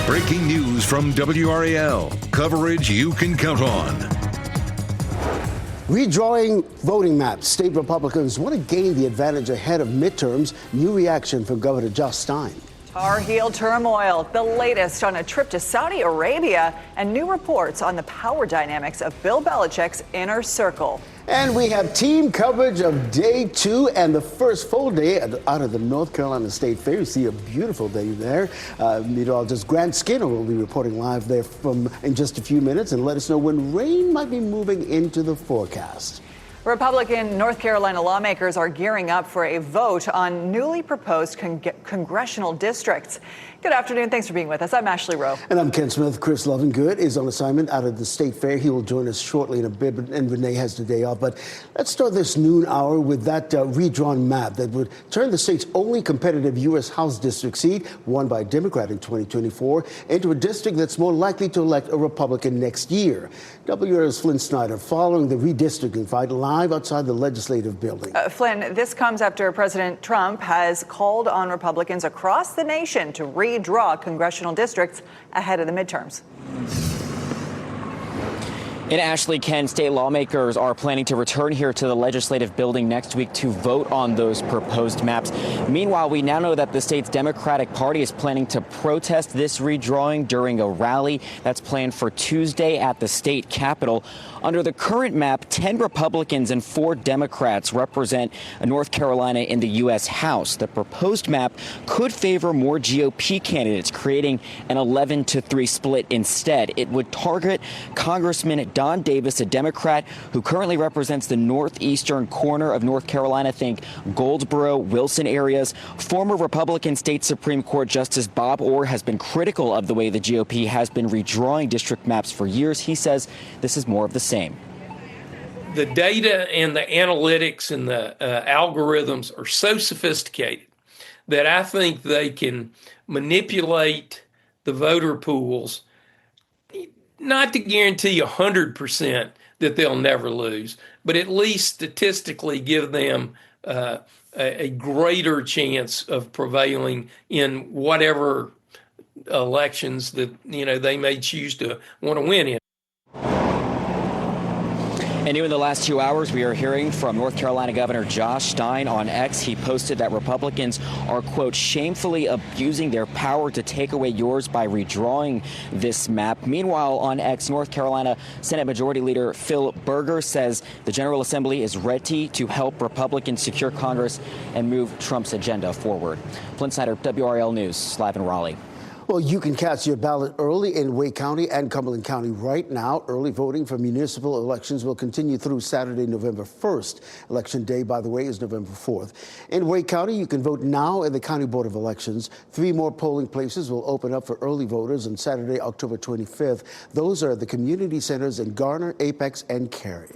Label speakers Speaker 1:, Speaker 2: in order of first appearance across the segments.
Speaker 1: Breaking news from WRAL. Coverage you can count on.
Speaker 2: Redrawing voting maps. State Republicans want to gain the advantage ahead of midterms. New reaction from Governor Josh Stein.
Speaker 3: Tar Heel turmoil, the latest on a trip to Saudi Arabia, and new reports on the power dynamics of Bill Belichick's inner circle.
Speaker 2: And we have team coverage of day 2 and the first full day out of the North Carolina State Fair. You see a beautiful day there. Meteorologist Grant Skinner will be reporting live there in just a few minutes and let us know when rain might be moving into the forecast.
Speaker 3: Republican North Carolina lawmakers are gearing up for a vote on newly proposed congressional districts. Good afternoon. Thanks for being with us. I'm Ashley Rowe.
Speaker 2: And I'm Ken Smith. Chris Lovingood is on assignment out of the State Fair. He will join us shortly in a bit, and Renee has the day off. But let's start this noon hour with that redrawn map that would turn the state's only competitive U.S. House district seat, won by a Democrat in 2024, into a district that's more likely to elect a Republican next year. WRAL's Flynn Snyder following the redistricting fight live outside the legislative building.
Speaker 3: Flynn, this comes after President Trump has called on Republicans across the nation to redraw congressional districts ahead of the midterms.
Speaker 4: In Ashley, Ken, state lawmakers are planning to return here to the legislative building next week to vote on those proposed maps. Meanwhile, we now know that the state's Democratic Party is planning to protest this redrawing during a rally that's planned for Tuesday at the state capitol. Under the current map, 10 Republicans and 4 Democrats represent North Carolina in the U.S. House. The proposed map could favor more GOP candidates, creating an 11-3 split instead. It would target Congressman Don Davis, a Democrat who currently represents the northeastern corner of North Carolina, think Goldsboro, Wilson areas. Former Republican State Supreme Court Justice Bob Orr has been critical of the way the GOP has been redrawing district maps for years. He says this is more of the same.
Speaker 5: The data and the analytics and the algorithms are so sophisticated that I think they can manipulate the voter pools, not to guarantee 100% that they'll never lose, but at least statistically give them a greater chance of prevailing in whatever elections that they may choose to want to win in.
Speaker 4: And new in the last 2 hours, we are hearing from North Carolina Governor Josh Stein on X. He posted that Republicans are, quote, shamefully abusing their power to take away yours by redrawing this map. Meanwhile, on X, North Carolina Senate Majority Leader Phil Berger says the General Assembly is ready to help Republicans secure Congress and move Trump's agenda forward. Flynn Snyder, WRAL News, live in Raleigh.
Speaker 2: Well, you can cast your ballot early in Wake County and Cumberland County right now. Early voting for municipal elections will continue through Saturday, November 1st. Election day, by the way, is November 4th. In Wake County, you can vote now at the County Board of Elections. 3 more polling places will open up for early voters on Saturday, October 25th. Those are the community centers in Garner, Apex, and Cary.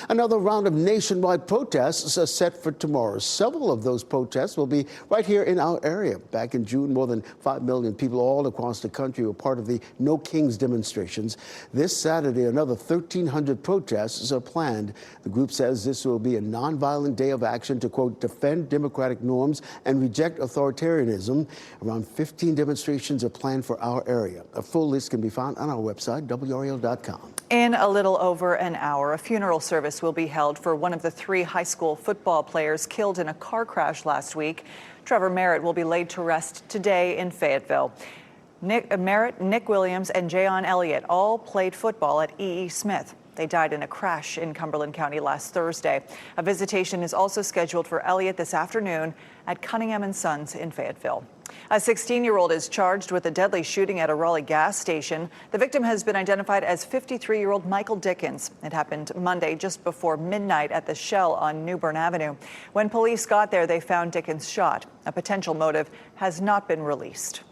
Speaker 2: Another round of nationwide protests are set for tomorrow. Several of those protests will be right here in our area. Back in June, more than 5 million people all across the country were part of the No Kings demonstrations. This Saturday, another 1,300 protests are planned. The group says this will be a nonviolent day of action to, quote, defend democratic norms and reject authoritarianism. Around 15 demonstrations are planned for our area. A full list can be found on our website, WRAL.com.
Speaker 3: In a little over an hour, a funeral service will be held for one of the 3 high school football players killed in a car crash last week. Trevor Merritt will be laid to rest today in Fayetteville. Nick Merritt, Nick Williams, and Jayon Elliott all played football at E.E. Smith. They died in a crash in Cumberland County last Thursday. A visitation is also scheduled for Elliott this afternoon at Cunningham & Sons in Fayetteville. A 16-year-old is charged with a deadly shooting at a Raleigh gas station. The victim has been identified as 53-year-old Michael Dickens. It happened Monday just before midnight at the Shell on New Bern Avenue. When police got there, they found Dickens shot. A potential motive has not been released.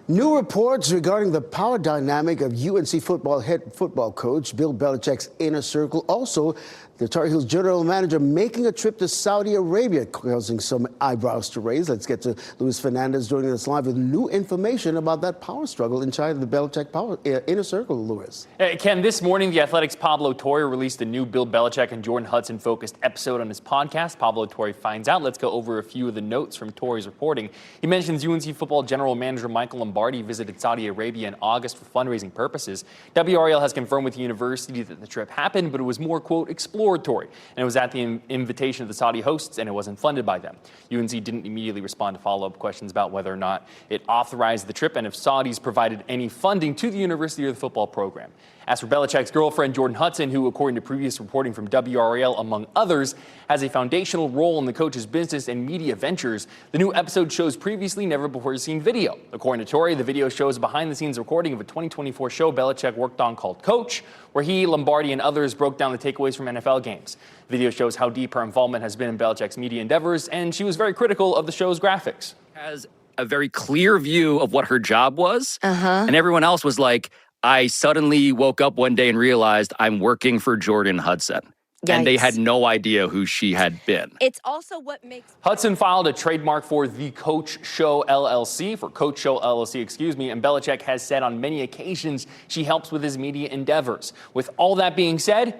Speaker 2: New reports regarding the power dynamic of UNC football head football coach Bill Belichick's inner circle. Also, The Tar Heels general manager making a trip to Saudi Arabia, causing some eyebrows to raise. Let's get to Luis Fernandez joining us live with new information about that power struggle inside the Belichick power inner circle, Luis.
Speaker 6: Ken, this morning, The Athletic's Pablo Torre released a new Bill Belichick and Jordan Hudson-focused episode on his podcast. Pablo Torre finds out. Let's go over a few of the notes from Torre's reporting. He mentions UNC football general manager Michael Lombardi visited Saudi Arabia in August for fundraising purposes. WRAL has confirmed with the university that the trip happened, but it was more, quote, exploratory, and it was at the invitation of the Saudi hosts, and it wasn't funded by them. UNC didn't immediately respond to follow-up questions about whether or not it authorized the trip and if Saudis provided any funding to the university or the football program. As for Belichick's girlfriend, Jordan Hudson, who, according to previous reporting from WRAL, among others, has a foundational role in the coach's business and media ventures, the new episode shows previously never-before-seen video. According to Torre, the video shows a behind-the-scenes recording of a 2024 show Belichick worked on called Coach, where he, Lombardi, and others broke down the takeaways from NFL games. The video shows how deep her involvement has been in Belichick's media endeavors, and she was very critical of the show's graphics.
Speaker 7: Has a very clear view of what her job was, and everyone else was like, I suddenly woke up one day and realized I'm working for Jordan Hudson. Yikes. And they had no idea who she had been.
Speaker 8: It's also what makes...
Speaker 6: Hudson filed a trademark for The Coach Show LLC, and Belichick has said on many occasions she helps with his media endeavors. With all that being said,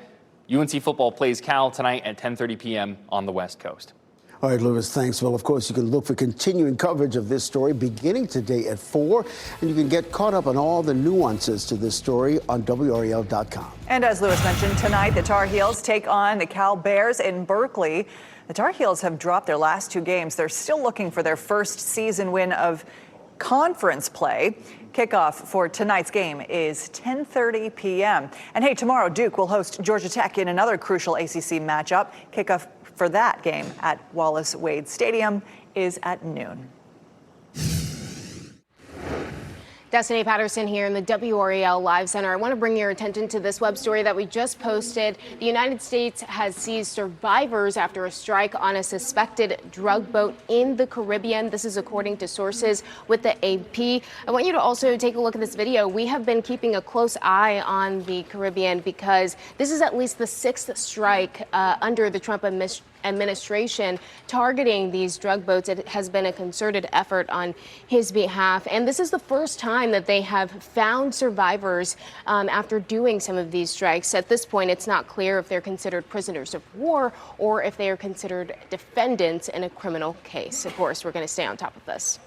Speaker 6: UNC football plays Cal tonight at 10:30 p.m. on the West Coast.
Speaker 2: All right, Lewis, thanks. Well, of course, you can look for continuing coverage of this story beginning today at 4, and you can get caught up on all the nuances to this story on WRAL.com.
Speaker 3: And as Lewis mentioned, tonight the Tar Heels take on the Cal Bears in Berkeley. The Tar Heels have dropped their last 2 games. They're still looking for their first season win of conference play. Kickoff for tonight's game is 10:30 p.m. And hey, tomorrow Duke will host Georgia Tech in another crucial ACC matchup. Kickoff for that game at Wallace Wade Stadium is at noon.
Speaker 8: Destiny Patterson here in the WRAL Live Center. I want to bring your attention to this web story that we just posted. The United States has seized survivors after a strike on a suspected drug boat in the Caribbean. This is according to sources with the AP. I want you to also take a look at this video. We have been keeping a close eye on the Caribbean because this is at least the 6th strike under the Trump administration targeting these drug boats. It has been a concerted effort on his behalf. And this is the first time that they have found survivors after doing some of these strikes. At this point, it's not clear if they're considered prisoners of war or if they are considered defendants in a criminal case. Of course, we're going to stay on top of this.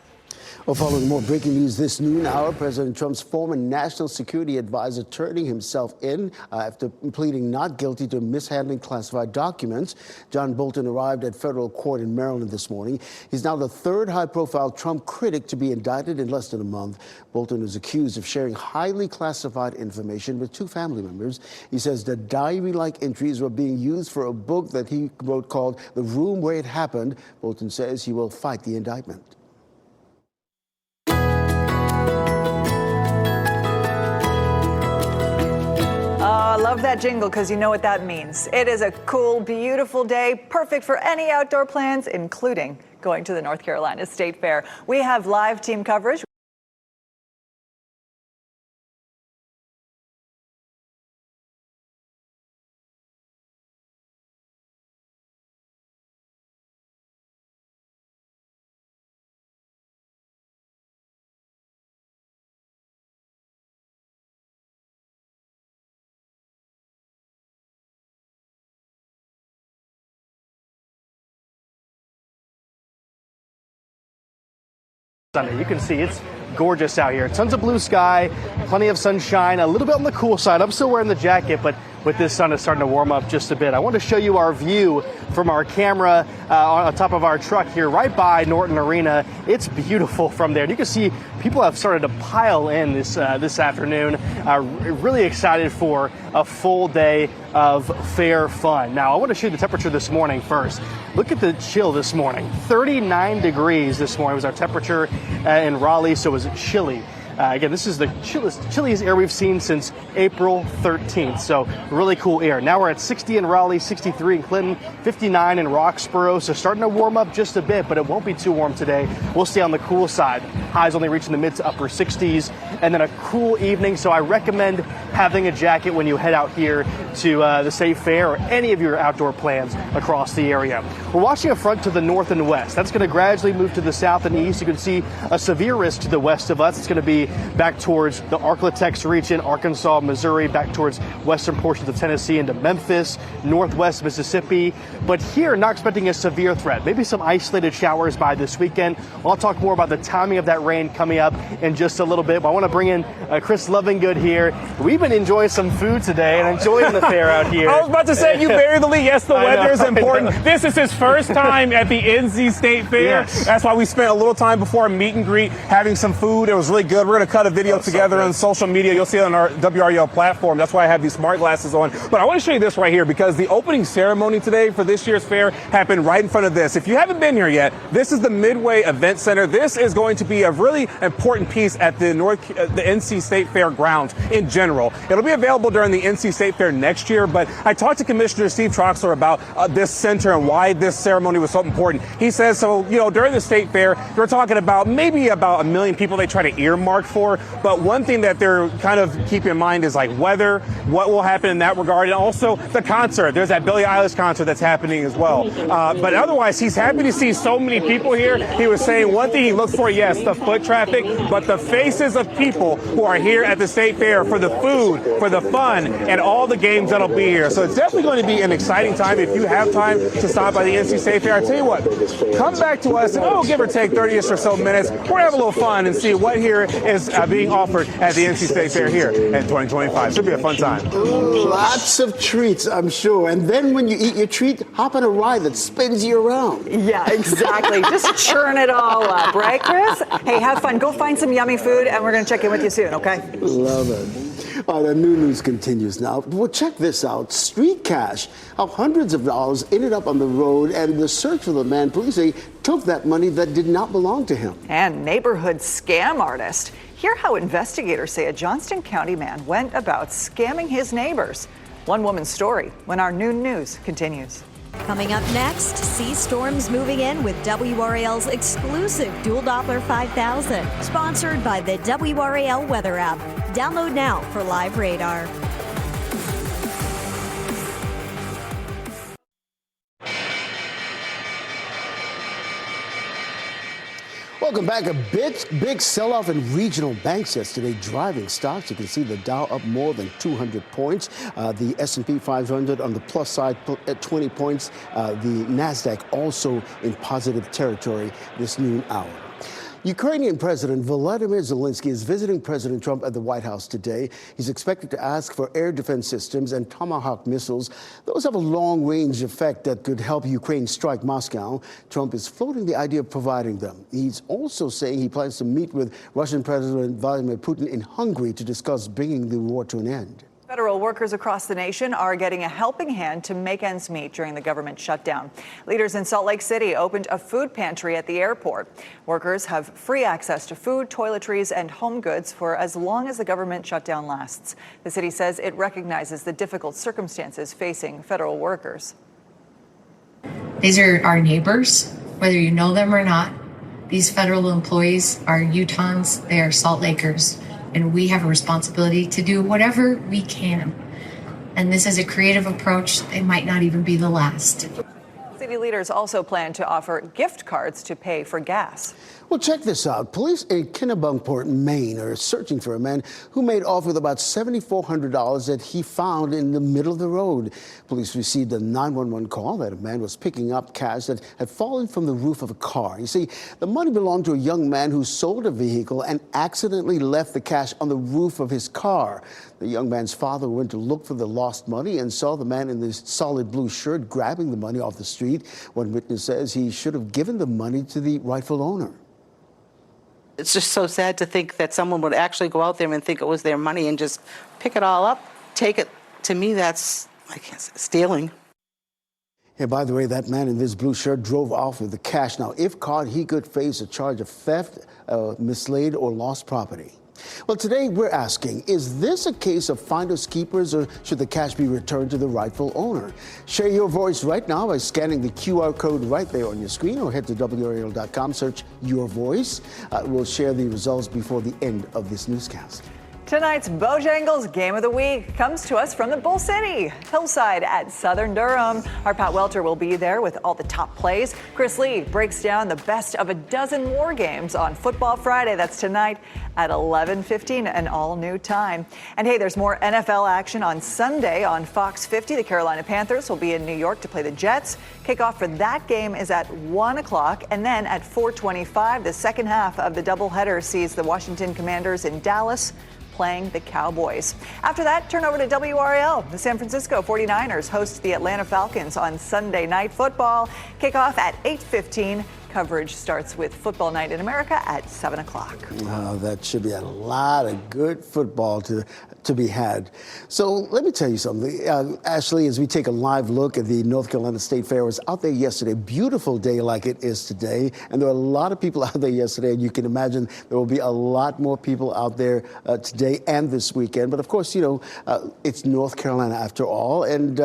Speaker 2: Well, following more breaking news this noon hour, President Trump's former national security advisor turning himself in after pleading not guilty to mishandling classified documents. John Bolton arrived at federal court in Maryland this morning. He's now the 3rd high-profile Trump critic to be indicted in less than a month. Bolton is accused of sharing highly classified information with 2 family members. He says the diary-like entries were being used for a book that he wrote called The Room Where It Happened. Bolton says he will fight the indictment.
Speaker 3: I love that jingle because you know what that means. It is a cool, beautiful day, perfect for any outdoor plans, including going to the North Carolina State Fair. We have live team coverage.
Speaker 9: Sunday. You can see it's gorgeous out here. Tons of blue sky, plenty of sunshine, a little bit on the cool side. I'm still wearing the jacket, but with this sun, it's starting to warm up just a bit. I want to show you our view from our camera on top of our truck here right by Norton Arena. It's beautiful from there. And you can see people have started to pile in this afternoon. Really excited for a full day of fair fun. Now, I want to show you the temperature this morning first. Look at the chill this morning. 39 degrees this morning was our temperature in Raleigh, so it was chilly. Again, this is the chilliest air we've seen since April 13th, so really cool air. Now we're at 60 in Raleigh, 63 in Clinton, 59 in Roxborough, so starting to warm up just a bit, but it won't be too warm today. We'll stay on the cool side. highs only reaching the mid to upper 60s, and then a cool evening. So I recommend having a jacket when you head out here to the State Fair or any of your outdoor plans across the area. We're watching a front to the north and west. That's going to gradually move to the south and east. You can see a severe risk to the west of us. It's going to be back towards the Arklatex region, Arkansas, Missouri, back towards western portions of Tennessee into Memphis, northwest Mississippi. But here, not expecting a severe threat. Maybe some isolated showers by this weekend. I'll talk more about the timing of that rain coming up in just a little bit. But I want to bring in Chris Lovingood here. We've been enjoying some food today and enjoying the fair out here.
Speaker 10: I was about to say, you buried the lead. Yes, the weather is important. This is his first time at the NC State Fair.
Speaker 9: Yes.
Speaker 10: That's why we spent a little time before a meet and greet having some food. It was really good. We're going to cut a video together on social media. You'll see it on our WRAL platform. That's why I have these smart glasses on. But I want to show you this right here because the opening ceremony today for this year's fair happened right in front of this. If you haven't been here yet, this is the Midway Event Center. This is going to be a really important piece at the NC State Fair grounds in general. It'll be available during the NC State Fair next year, but I talked to Commissioner Steve Troxler about this center and why this ceremony was so important. He says, during the State Fair, they're talking about maybe about 1 million people they try to earmark for, but one thing that they're kind of keeping in mind is like weather, what will happen in that regard, and also the concert. There's that Billie Eilish concert that's happening as well. But otherwise, he's happy to see so many people here. He was saying one thing he looks for, yes, the foot traffic, but the faces of people who are here at the State Fair for the food, for the fun, and all the games that'll be here. So it's definitely going to be an exciting time. If you have time to stop by the NC State Fair, I tell you what, come back to us and give or take 30-ish or so minutes. We're going to have a little fun and see what here is being offered at the NC State Fair here in 2025. Should be a fun time.
Speaker 2: Lots of treats, I'm sure. And then when you eat your treat, hop on a ride that spins you around.
Speaker 3: Yeah, exactly. Just churn it all up, right, Chris? Hey, have fun. Go find some yummy food, and we're going to check in with you soon, okay?
Speaker 2: Love it. All right, the new news continues now. Well, check this out. Street cash. How hundreds of dollars ended up on the road, and the search for the man, police say, took that money that did not belong to him.
Speaker 3: And neighborhood scam artist. Hear how investigators say a Johnston County man went about scamming his neighbors. One woman's story when our noon news continues.
Speaker 11: Coming up next, sea storms moving in with WRAL's exclusive Dual Doppler 5000, sponsored by the WRAL weather app. Download now for live radar.
Speaker 2: Welcome back. A big sell-off in regional banks yesterday, driving stocks. You can see the Dow up more than 200 points. The S&P 500 on the plus side at 20 points. The NASDAQ also in positive territory this noon hour. Ukrainian President Volodymyr Zelensky is visiting President Trump at the White House today. He's expected to ask for air defense systems and Tomahawk missiles. Those have a long-range effect that could help Ukraine strike Moscow. Trump is floating the idea of providing them. He's also saying he plans to meet with Russian President Vladimir Putin in Hungary to discuss bringing the war to an end.
Speaker 3: Federal workers across the nation are getting a helping hand to make ends meet during the government shutdown. Leaders in Salt Lake City opened a food pantry at the airport. Workers have free access to food, toiletries, and home goods for as long as the government shutdown lasts. The city says it recognizes the difficult circumstances facing federal workers.
Speaker 12: These are our neighbors, whether you know them or not. These federal employees are Utahns, they are Salt Lakers. And we have a responsibility to do whatever we can. And this is a creative approach. They might not even be the last.
Speaker 3: City leaders also plan to offer gift cards to pay for gas.
Speaker 2: Well, check this out. Police in Kennebunkport, Maine are searching for a man who made off with about $7,400 that he found in the middle of the road. Police received a 911 call that a man was picking up cash that had fallen from the roof of a car. You see, the money belonged to a young man who sold a vehicle and accidentally left the cash on the roof of his car. The young man's father went to look for the lost money and saw the man in this solid blue shirt grabbing the money off the street. One witness says he should have given the money to the rightful owner.
Speaker 13: It's just so sad to think that someone would actually go out there and think it was their money and just pick it all up, take it. To me, that's like stealing.
Speaker 2: Yeah, by the way, that man in this blue shirt drove off with the cash. Now, if caught, he could face a charge of theft, mislaid, or lost property. Well, today we're asking, is this a case of finders keepers, or should the cash be returned to the rightful owner? Share your voice right now by scanning the QR code right there on your screen, or head to WRAL.com, search your voice. We'll share the results before the end of this newscast.
Speaker 3: Tonight's Bojangles Game of the Week comes to us from the Bull City, Hillside at Southern Durham. Our Pat Welter will be there with all the top plays. Chris Lee breaks down the best of a dozen more games on Football Friday. That's tonight at 11:15, an all-new time. And hey, there's more NFL action on Sunday on Fox 50. The Carolina Panthers will be in New York to play the Jets. Kickoff for that game is at 1 o'clock. And then at 4:25, the second half of the doubleheader sees the Washington Commanders in Dallas playing the Cowboys. After that, turn over to WRAL. The San Francisco 49ers host the Atlanta Falcons on Sunday Night Football. Kickoff at 8:15. Coverage starts with Football Night in America at 7 o'clock.
Speaker 2: That should be a lot of good football to be had. So let me tell you something. Ashley, as we take a live look at the North Carolina State Fair, I was out there yesterday. Beautiful day like it is today. And there were a lot of people out there yesterday. And you can imagine there will be a lot more people out there today and this weekend. But of course, it's North Carolina after all. And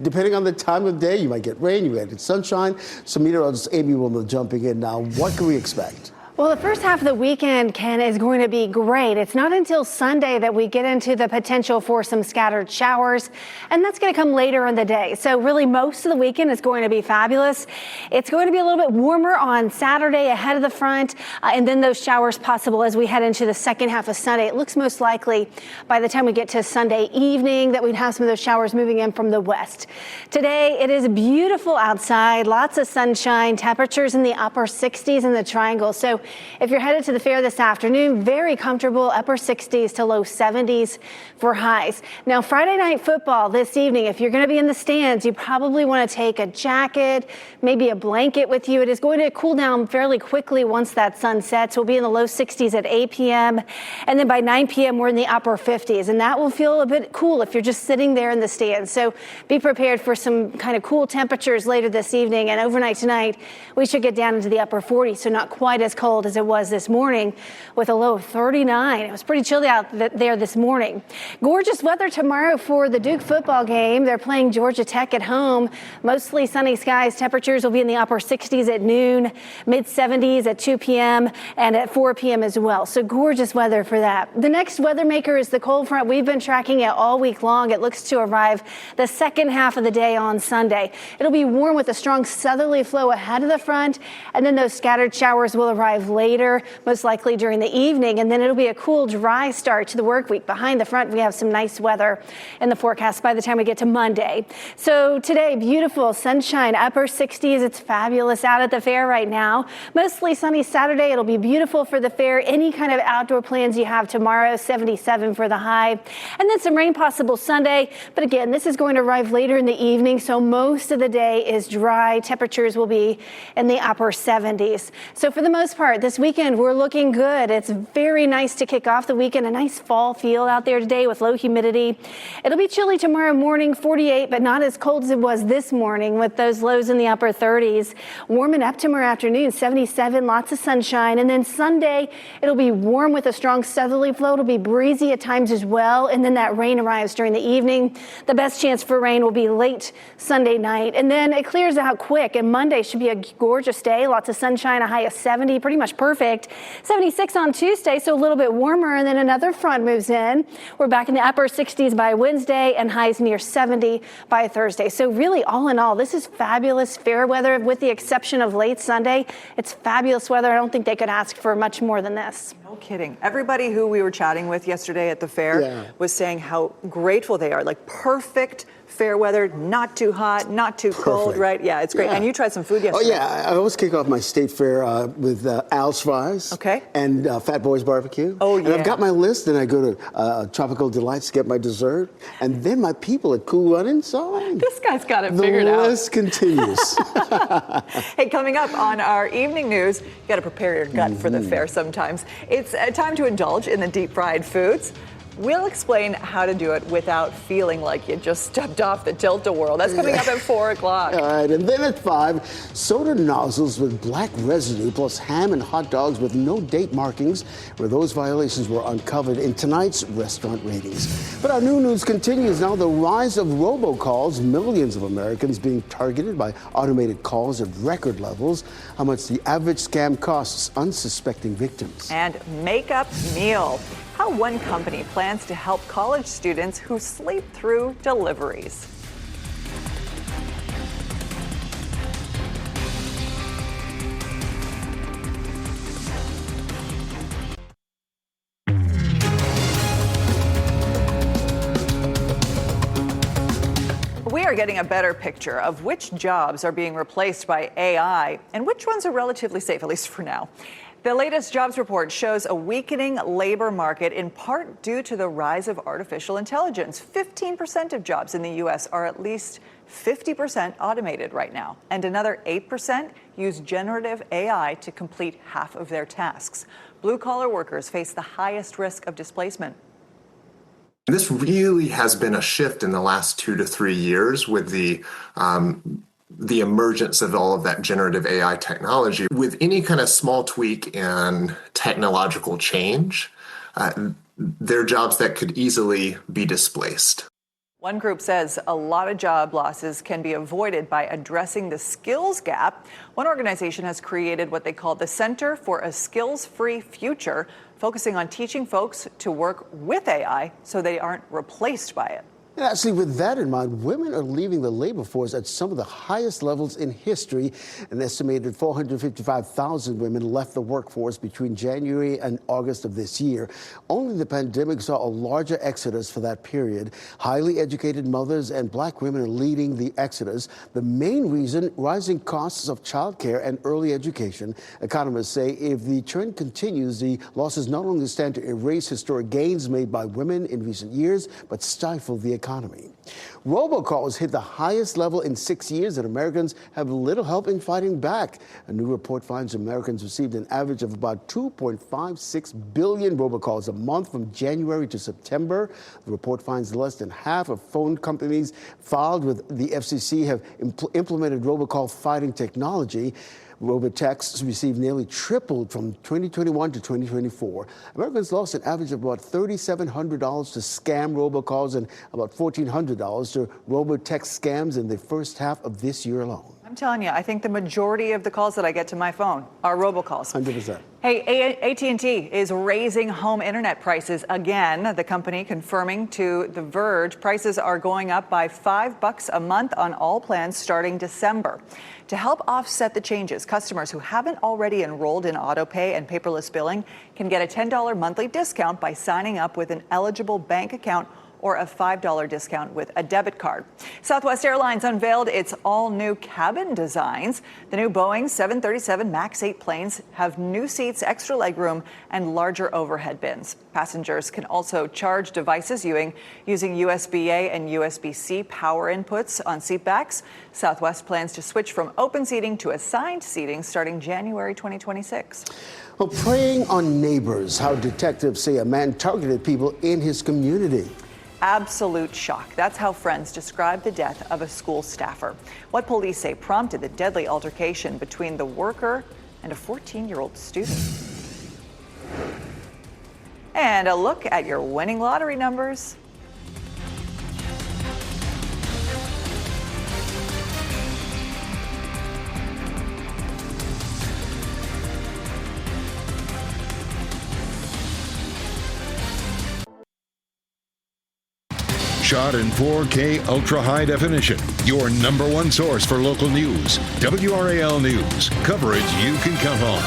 Speaker 2: depending on the time of day, you might get rain, you might get sunshine. So meteorologist Amy Wilmer jumping in now. What can we expect?
Speaker 14: Well, the first half of the weekend, Ken, is going to be great. It's not until Sunday that we get into the potential for some scattered showers, and that's going to come later in the day. So really, most of the weekend is going to be fabulous. It's going to be a little bit warmer on Saturday ahead of the front, and then those showers possible as we head into the second half of Sunday. It looks most likely by the time we get to Sunday evening that we'd have some of those showers moving in from the west. Today, it is beautiful outside, lots of sunshine, temperatures in the upper 60s in the triangle. So if you're headed to the fair this afternoon, very comfortable, upper 60s to low 70s for highs. Now, Friday night football this evening, if you're going to be in the stands, you probably want to take a jacket, maybe a blanket with you. It is going to cool down fairly quickly once that sun sets. We'll be in the low 60s at 8 p.m. And then by 9 p.m., we're in the upper 50s. And that will feel a bit cool if you're just sitting there in the stands. So be prepared for some kind of cool temperatures later this evening. And overnight tonight, we should get down into the upper 40s, so not quite as cold as it was this morning with a low of 39. It was pretty chilly out there this morning. Gorgeous weather tomorrow for the Duke football game. They're playing Georgia Tech at home. Mostly sunny skies. Temperatures will be in the upper 60s at noon, mid 70s at 2 p.m. and at 4 p.m. as well. So gorgeous weather for that. The next weather maker is the cold front. We've been tracking it all week long. It looks to arrive the second half of the day on Sunday. It'll be warm with a strong southerly flow ahead of the front, and then those scattered showers will arrive later, most likely during the evening, and then it'll be a cool, dry start to the work week. Behind the front, we have some nice weather in the forecast by the time we get to Monday. So today, beautiful sunshine, upper 60s. It's fabulous out at the fair right now. Mostly sunny Saturday. It'll be beautiful for the fair. Any kind of outdoor plans you have tomorrow, 77 for the high. And then some rain possible Sunday. But again, this is going to arrive later in the evening, so most of the day is dry. Temperatures will be in the upper 70s. So for the most part, this weekend, we're looking good. It's very nice to kick off the weekend. A nice fall feel out there today with low humidity. It'll be chilly tomorrow morning, 48, but not as cold as it was this morning with those lows in the upper 30s. Warming up tomorrow afternoon, 77, lots of sunshine. And then Sunday, it'll be warm with a strong southerly flow. It'll be breezy at times as well. And then that rain arrives during the evening. The best chance for rain will be late Sunday night. And then it clears out quick. And Monday should be a gorgeous day. Lots of sunshine, a high of 70, pretty much perfect. 76 on Tuesday, so a little bit warmer, and then another front moves in. We're back in the upper 60s by Wednesday and highs near 70 by Thursday. So really, all in all, this is fabulous fair weather with the exception of late Sunday. It's fabulous weather. I don't think they could ask for much more than this.
Speaker 3: No kidding. Everybody who we were chatting with yesterday at the fair was saying how grateful they are. Like perfect fair weather, not too hot, not too cold, right? Yeah, it's great. Yeah. And you tried some food yesterday.
Speaker 2: Oh, yeah. I always kick off my state fair with Al's Fries.
Speaker 3: Okay.
Speaker 2: And Fat Boy's Barbecue.
Speaker 3: Oh, yeah.
Speaker 2: And I've got my list, and I go to Tropical Delights to get my dessert. And then my people at Cool Runnings. So
Speaker 3: this guy's got it figured out.
Speaker 2: The list continues.
Speaker 3: Hey, coming up on our evening news, you got to prepare your gut for the fair sometimes. It's time to indulge in the deep fried foods. We'll explain how to do it without feeling like you just stepped off the tilt-a-whirl. That's coming up at 4 o'clock.
Speaker 2: All right, and then at 5, soda nozzles with black residue plus ham and hot dogs with no date markings, where those violations were uncovered in tonight's restaurant ratings. But our new news continues now. The rise of robocalls, millions of Americans being targeted by automated calls at record levels. How much the average scam costs unsuspecting victims.
Speaker 3: And makeup meal. How one company plans to help college students who sleep through deliveries. We are getting a better picture of which jobs are being replaced by AI and which ones are relatively safe, at least for now. The latest jobs report shows a weakening labor market in part due to the rise of artificial intelligence. 15% of jobs in the U.S. are at least 50% automated right now, and another 8% use generative AI to complete half of their tasks. Blue-collar workers face the highest risk of displacement.
Speaker 15: This really has been a shift in the last 2 to 3 years with the emergence of all of that generative AI technology. With any kind of small tweak in technological change, there are jobs that could easily be displaced.
Speaker 3: One group says a lot of job losses can be avoided by addressing the skills gap. One organization has created what they call the Center for a Skills-Free Future, focusing on teaching folks to work with AI so they aren't replaced by it.
Speaker 2: And actually, with that in mind, women are leaving the labor force at some of the highest levels in history. An estimated 455,000 women left the workforce between January and August of this year. Only the pandemic saw a larger exodus for that period. Highly educated mothers and black women are leading the exodus. The main reason, rising costs of childcare and early education. Economists say if the trend continues, the losses not only stand to erase historic gains made by women in recent years, but stifle the economy. Robocalls hit the highest level in 6 years, and Americans have little help in fighting back. A new report finds Americans received an average of about 2.56 billion robocalls a month from January to September. The report finds less than half of phone companies filed with the FCC have implemented robocall fighting technology. Robotexts received nearly tripled from 2021 to 2024. Americans lost an average of about $3,700 to scam robocalls and about $1,400 to robotext scams in the first half of this year alone.
Speaker 3: I'm telling you, I think the majority of the calls that I get to my phone are robocalls.
Speaker 2: 100%.
Speaker 3: Hey, AT&T is raising home internet prices again. The company confirming to The Verge prices are going up by $5 a month on all plans starting December. To help offset the changes, customers who haven't already enrolled in autopay and paperless billing can get a $10 monthly discount by signing up with an eligible bank account or a $5 discount with a debit card. Southwest Airlines unveiled its all-new cabin designs. The new Boeing 737 MAX 8 planes have new seats, extra legroom, and larger overhead bins. Passengers can also charge devices using USB-A and USB-C power inputs on seatbacks. Southwest plans to switch from open seating to assigned seating starting January 2026.
Speaker 2: Well, preying on neighbors, how detectives say a man targeted people in his community.
Speaker 3: Absolute shock. That's how friends describe the death of a school staffer. What police say prompted the deadly altercation between the worker and a 14-year-old student. And a look at your winning lottery numbers.
Speaker 1: Shot in 4K ultra high definition. Your number one source for local news. WRAL News. Coverage you can count on.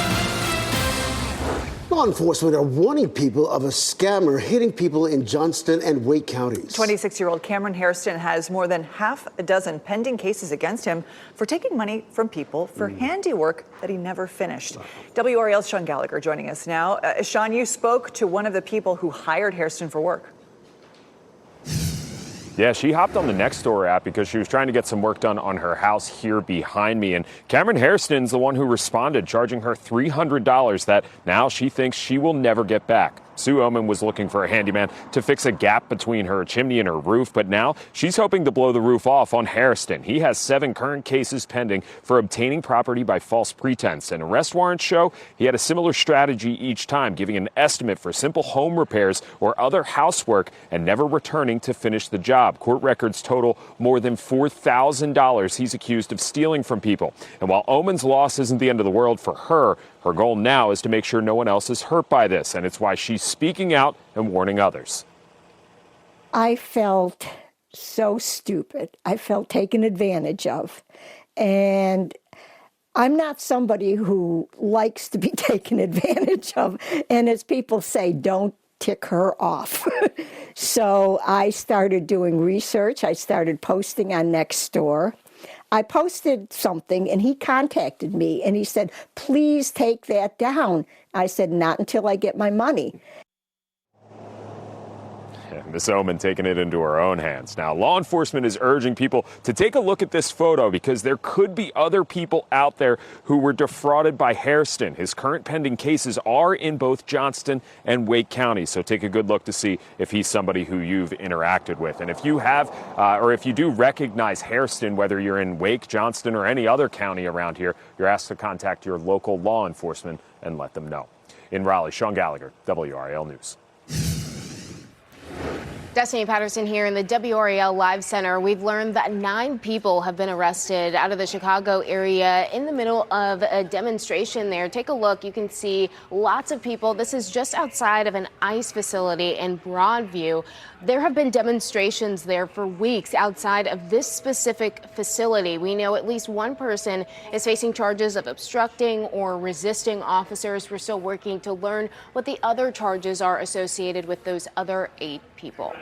Speaker 2: Law enforcement are warning people of a scammer hitting people in Johnston and Wake counties.
Speaker 3: 26-year-old Cameron Hairston has more than half a dozen pending cases against him for taking money from people for handiwork that he never finished. WRAL's Sean Gallagher joining us now. Sean, you spoke to one of the people who hired Hairston for work.
Speaker 16: Yeah, she hopped on the Nextdoor app because she was trying to get some work done on her house here behind me. And Cameron Hairston's the one who responded, charging her $300 that now she thinks she will never get back. Sue Oman was looking for a handyman to fix a gap between her chimney and her roof, but now she's hoping to blow the roof off on Hairston. He has 7 current cases pending for obtaining property by false pretense, and arrest warrants show he had a similar strategy each time, giving an estimate for simple home repairs or other housework and never returning to finish the job. Court records total more than $4,000 he's accused of stealing from people. And while Oman's loss isn't the end of the world for her, her goal now is to make sure no one else is hurt by this, and it's why she's speaking out and warning others.
Speaker 17: I felt so stupid. I felt taken advantage of. And I'm not somebody who likes to be taken advantage of. And as people say, don't tick her off. So I started doing research. I started posting on Nextdoor. I posted something and he contacted me and he said, please take that down. I said, not until I get my money.
Speaker 16: Miss Oman taking it into her own hands. Now, law enforcement is urging people to take a look at this photo because there could be other people out there who were defrauded by Hairston. His current pending cases are in both Johnston and Wake County, so take a good look to see if he's somebody who you've interacted with. And if you have, or if you do recognize Hairston, whether you're in Wake, Johnston, or any other county around here, you're asked to contact your local law enforcement and let them know. In Raleigh, Sean Gallagher, WRAL News.
Speaker 8: Destiny Patterson here in the WRAL Live Center. We've learned that 9 people have been arrested out of the Chicago area in the middle of a demonstration there. Take a look. You can see lots of people. This is just outside of an ICE facility in Broadview. There have been demonstrations there for weeks outside of this specific facility. We know at least one person is facing charges of obstructing or resisting officers. We're still working to learn what the other charges are associated with those other 8 people.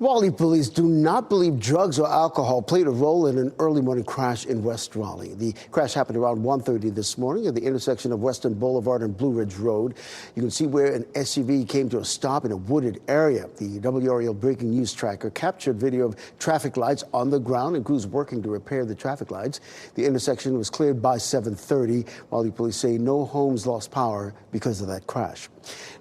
Speaker 2: Raleigh police do not believe drugs or alcohol played a role in an early morning crash in West Raleigh. The crash happened around 1:30 this morning at the intersection of Western Boulevard and Blue Ridge Road. You can see where an SUV came to a stop in a wooded area. The WRAL breaking news tracker captured video of traffic lights on the ground and crews working to repair the traffic lights. The intersection was cleared by 7:30. Raleigh police say no homes lost power because of that crash.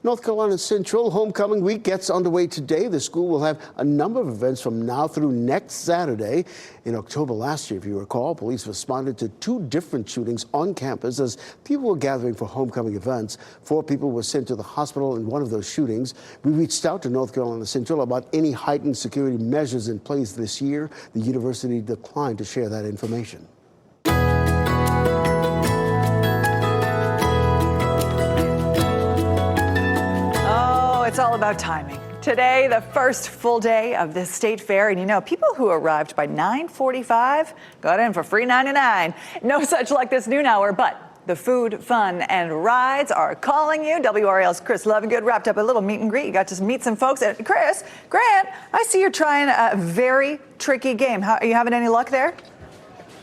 Speaker 2: North Carolina Central Homecoming Week gets underway today. The school will have a number of events from now through next Saturday. In October last year, if you recall, police responded to 2 different shootings on campus as people were gathering for homecoming events. 4 people were sent to the hospital in one of those shootings. We reached out to North Carolina Central about any heightened security measures in place this year. The university declined to share that information.
Speaker 3: It's all about timing. Today, the first full day of the state fair, and you know, people who arrived by 9:45 got in for free 99. No such luck this noon hour, but the food, fun, and rides are calling you. WRAL's Chris Lovingood wrapped up a little meet and greet. You got to meet some folks. And Chris, Grant, I see you're trying a very tricky game. Are you having any luck there?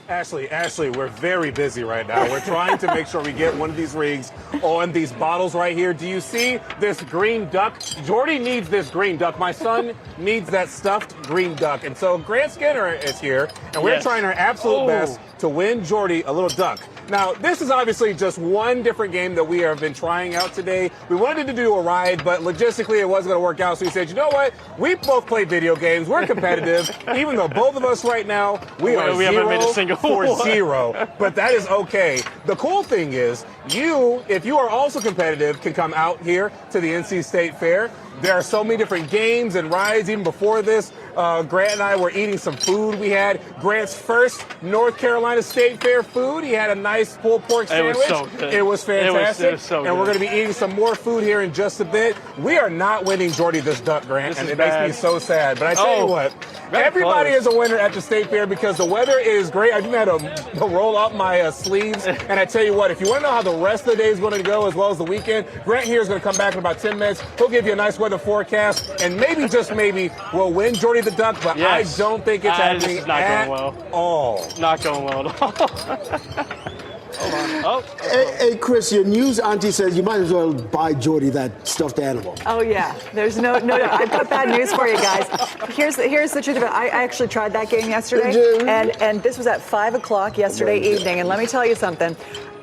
Speaker 10: Ashley, we're very busy right now. We're trying to make sure we get one of these rings on these bottles right here. Do you see this green duck? Jordy needs this green duck. My son needs that stuffed green duck. And so Grant Skinner is here, and we're trying our absolute best to win Jordy a little duck. Now, this is obviously just one different game that we have been trying out today. We wanted to do a ride, but logistically it wasn't going to work out. So we said, you know what? We both play video games. We're competitive. Even though both of us right now, we haven't made a single for 0. But that is okay. The cool thing is, if you are also competitive, can come out here to the NC State Fair. There are so many different games and rides. Even before this, Grant and I were eating some food. We had Grant's first North Carolina State Fair food. He had a nice pulled pork sandwich.
Speaker 6: It was so good.
Speaker 10: It was fantastic.
Speaker 6: It was so good.
Speaker 10: And we're going to be eating some more food here in just a bit. We are not winning Jordy this duck, Grant, and it makes me so sad. But I tell you what, everybody is a winner at the State Fair because the weather is great. I even had to roll up my sleeves. And I tell you what, if you want to know how the rest of the day is going to go as well as the weekend, Grant here is going to come back in about 10 minutes. He'll give you a nice weather forecast, and maybe, just maybe, we'll win Jordy the Duck, but I don't think it's happening at all.
Speaker 6: Not going well at all. Hold on.
Speaker 2: Hey, Chris, your news auntie says you might as well buy Jordy that stuffed animal.
Speaker 3: Oh, yeah. There's no. I've got bad news for you guys. Here's the truth of it. I actually tried that game yesterday, and this was at 5 o'clock yesterday evening, and let me tell you something.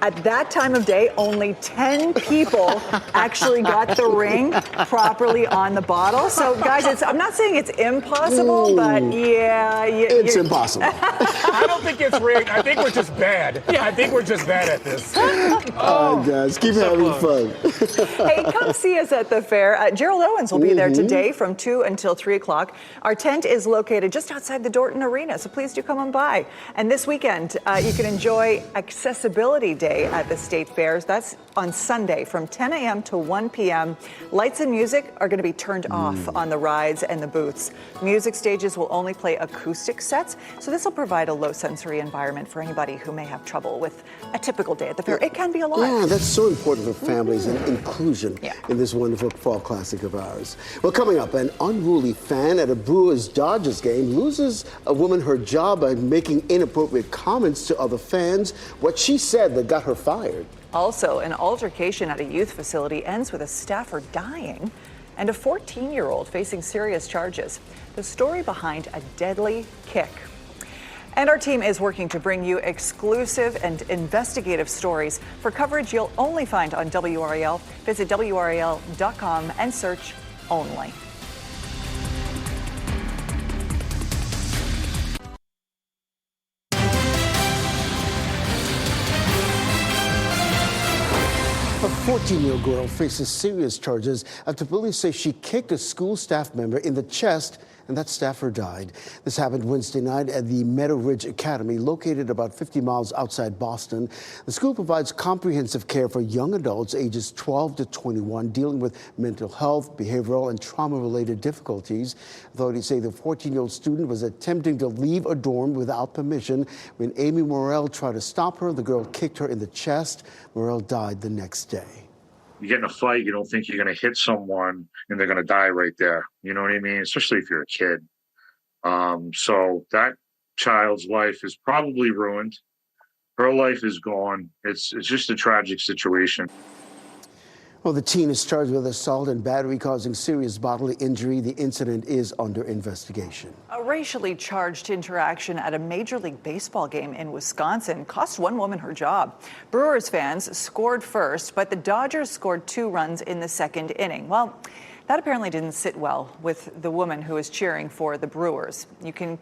Speaker 3: At that time of day, only 10 people actually got the ring properly on the bottle. So, guys, I'm not saying it's impossible, but yeah.
Speaker 2: It's impossible.
Speaker 10: I don't think it's rigged. I think we're just bad. I think we're just bad at this.
Speaker 2: All right, guys, keep having fun.
Speaker 3: Hey, come see us at the fair. Gerald Owens will be there today from 2 until 3 o'clock. Our tent is located just outside the Dorton Arena, so please do come on by. And this weekend, you can enjoy Accessibility Day at the State Fairs. That's on Sunday from 10 a.m. to 1 p.m. Lights and music are going to be turned off on the rides and the booths. Music stages will only play acoustic sets, so this will provide a low-sensory environment for anybody who may have trouble with a typical day at the fair. It can be a lot.
Speaker 2: Yeah, that's so important for families and inclusion in this wonderful fall classic of ours. Well, coming up, an unruly fan at a Brewers-Dodgers game loses a woman her job by making inappropriate comments to other fans. What she said that got her fired.
Speaker 3: Also, an altercation at a youth facility ends with a staffer dying and a 14-year-old facing serious charges. The story behind a deadly kick. And our team is working to bring you exclusive and investigative stories for coverage you'll only find on WRAL. Visit WRAL.com and search only.
Speaker 2: A 14-year-old girl faces serious charges after police say she kicked a school staff member in the chest and that staffer died. This happened Wednesday night at the Meadow Ridge Academy, located about 50 miles outside Boston. The school provides comprehensive care for young adults ages 12 to 21 dealing with mental health, behavioral, and trauma-related difficulties. Authorities say the 14-year-old student was attempting to leave a dorm without permission. When Amy Morrell tried to stop her, the girl kicked her in the chest. Morrell died the next day.
Speaker 18: You get in a fight, you don't think you're going to hit someone and they're going to die right there. You know what I mean? Especially if you're a kid. So that child's life is probably ruined. Her life is gone. It's just a tragic situation.
Speaker 2: Well, the teen is charged with assault and battery causing serious bodily injury. The incident is under investigation.
Speaker 3: A racially charged interaction at a Major League Baseball game in Wisconsin cost one woman her job. Brewers fans scored first, but the Dodgers scored 2 runs in the second inning. Well, that apparently didn't sit well with the woman who was cheering for the Brewers. You can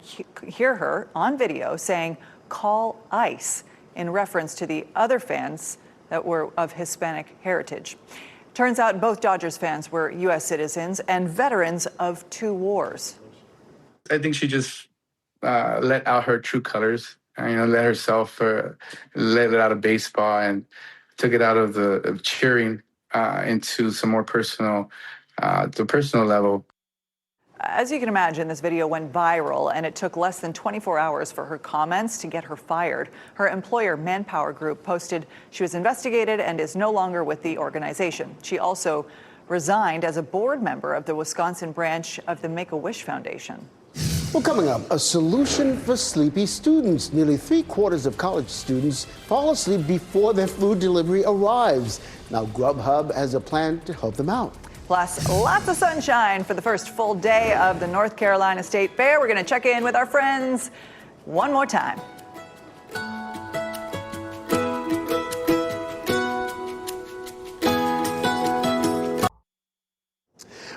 Speaker 3: hear her on video saying, "Call ICE," in reference to the other fans that were of Hispanic heritage. Turns out both Dodgers fans were U.S. citizens and veterans of 2 wars.
Speaker 19: I think she just let out her true colors, let herself let it out of baseball and took it out of cheering into some more personal, the personal level.
Speaker 3: As you can imagine, this video went viral, and it took less than 24 hours for her comments to get her fired. Her employer, Manpower Group, posted she was investigated and is no longer with the organization. She also resigned as a board member of the Wisconsin branch of the Make-A-Wish Foundation.
Speaker 2: Well, coming up, a solution for sleepy students. Nearly 3/4 of college students fall asleep before their food delivery arrives. Now, Grubhub has a plan to help them out.
Speaker 3: Plus, lots of sunshine for the first full day of the North Carolina State Fair. We're going to check in with our friends one more time.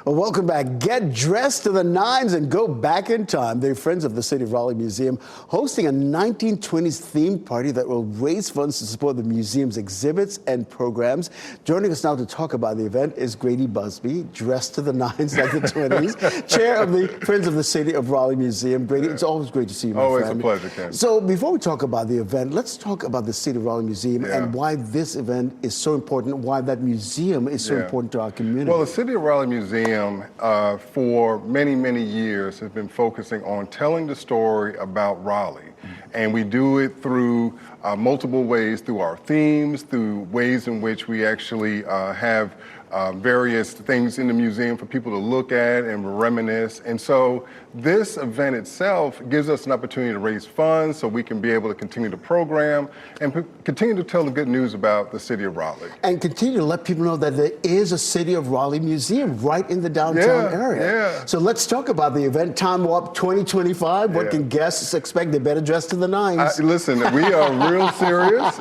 Speaker 2: Well, welcome back. Get dressed to the nines and go back in time. They're friends of the City of Raleigh Museum hosting a 1920s themed party that will raise funds to support the museum's exhibits and programs. Joining us now to talk about the event is Grady Busby, dressed to the nines like the 20s, chair of the Friends of the City of Raleigh Museum. Grady, it's always great to see you, my
Speaker 20: always
Speaker 2: friend.
Speaker 20: Always a pleasure, Ken.
Speaker 2: So before we talk about the event, let's talk about the City of Raleigh Museum and why this event is so important, why that museum is so important to our community.
Speaker 20: Well, the City of Raleigh Museum for many, many years has been focusing on telling the story about Raleigh. And we do it through multiple ways, through our themes, through ways in which we actually have various things in the museum for people to look at and reminisce. And so this event itself gives us an opportunity to raise funds so we can be able to continue the program and continue to tell the good news about the city of Raleigh.
Speaker 2: And continue to let people know that there is a City of Raleigh museum right in the downtown area.
Speaker 20: Yeah.
Speaker 2: So let's talk about the event, Time Warp 2025. What can guests expect? They better dress to the nines.
Speaker 20: Listen, we are real serious.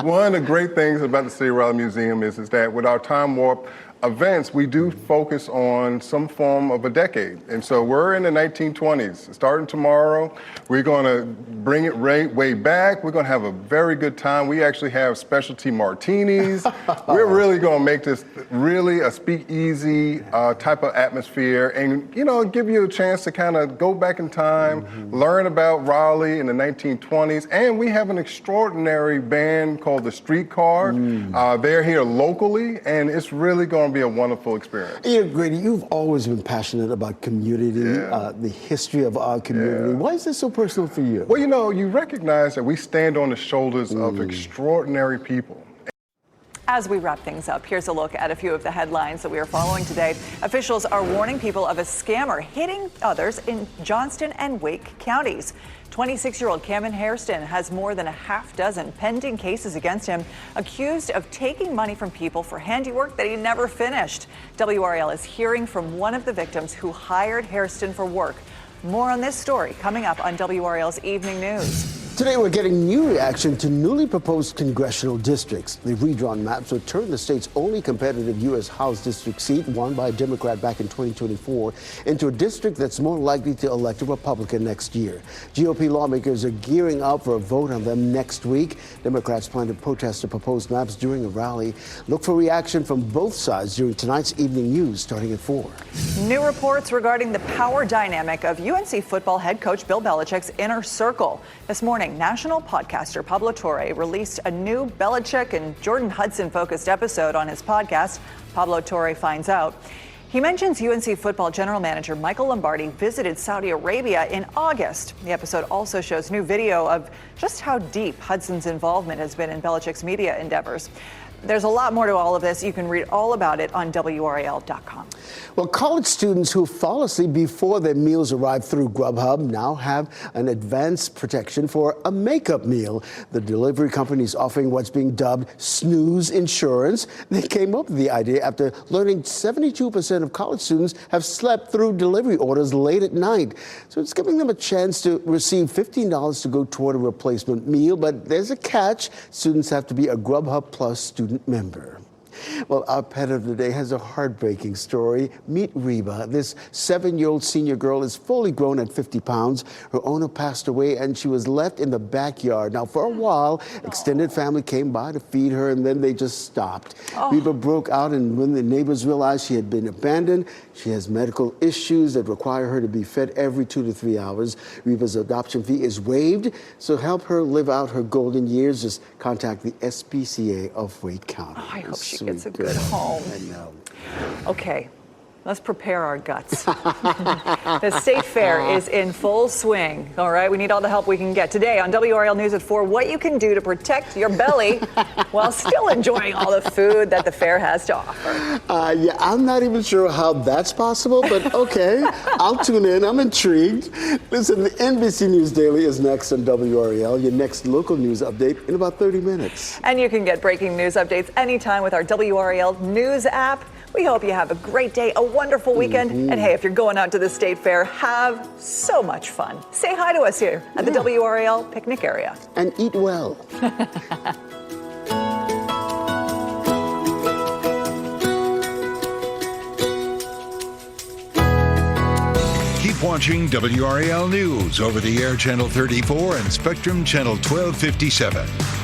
Speaker 20: One of the great things about the City of Raleigh Museum is that with our Time Warp events, we do focus on some form of a decade. And so we're in the 1920s. Starting tomorrow, we're going to bring it way back. We're going to have a very good time. We actually have specialty martinis. We're really going to make this really a speakeasy type of atmosphere and, you know, give you a chance to kind of go back in time, learn about Raleigh in the 1920s. And we have an extraordinary band called the Streetcar. They're here locally, and it's really going to be a wonderful experience.
Speaker 2: You know, Grady, you've always been passionate about community, the history of our community. Why is this so personal for you?
Speaker 20: Well, you know, you recognize that we stand on the shoulders of extraordinary people.
Speaker 3: As we wrap things up, here's a look at a few of the headlines that we are following today. Officials are warning people of a scammer hitting others in Johnston and Wake counties. 26-year-old Cameron Hairston has more than a half dozen pending cases against him, accused of taking money from people for handiwork that he never finished. WRAL is hearing from one of the victims who hired Hairston for work. More on this story coming up on WRAL's Evening News.
Speaker 2: Today, we're getting new reaction to newly proposed congressional districts. The redrawn maps would turn the state's only competitive U.S. House district seat, won by a Democrat back in 2024, into a district that's more likely to elect a Republican next year. GOP lawmakers are gearing up for a vote on them next week. Democrats plan to protest the proposed maps during a rally. Look for reaction from both sides during tonight's Evening News, starting at 4.
Speaker 3: New reports regarding the power dynamic of UNC football head coach Bill Belichick's inner circle. This morning, national podcaster Pablo Torre released a new Belichick and Jordan Hudson-focused episode on his podcast, Pablo Torre Finds Out. He mentions UNC football general manager Michael Lombardi visited Saudi Arabia in August. The episode also shows new video of just how deep Hudson's involvement has been in Belichick's media endeavors. There's a lot more to all of this. You can read all about it on WRAL.com.
Speaker 2: Well, college students who fall asleep before their meals arrive through Grubhub now have an advanced protection for a makeup meal. The delivery company is offering what's being dubbed snooze insurance. They came up with the idea after learning 72% of college students have slept through delivery orders late at night. So it's giving them a chance to receive $15 to go toward a replacement meal. But there's a catch. Students have to be a Grubhub Plus student member. Well, our pet of the day has a heartbreaking story. Meet Reba. This 7-year-old senior girl is fully grown at 50 pounds. Her owner passed away and she was left in the backyard. Now, for a while, extended family came by to feed her and then they just stopped. Reba broke out, and when the neighbors realized she had been abandoned, she has medical issues that require her to be fed every 2 to 3 hours. Reba's adoption fee is waived, so help her live out her golden years. Just contact the SPCA of Wake County.
Speaker 3: I hope she gets a good home.
Speaker 2: I know.
Speaker 3: Okay, let's prepare our guts. The State Fair is in full swing. All right, we need all the help we can get. Today on WRAL News at 4, what you can do to protect your belly while still enjoying all the food that the fair has to offer.
Speaker 2: Yeah, I'm not even sure how that's possible, but okay, I'll tune in. I'm intrigued. Listen, the NBC News Daily is next on WRAL, your next local news update in about 30 minutes.
Speaker 3: And you can get breaking news updates anytime with our WRAL News app. We hope you have a great day, a wonderful weekend. And hey, if you're going out to the State Fair, have so much fun. Say hi to us here at the WRAL picnic area.
Speaker 2: And eat well.
Speaker 1: Keep watching WRAL News over the air Channel 34 and Spectrum Channel 1257.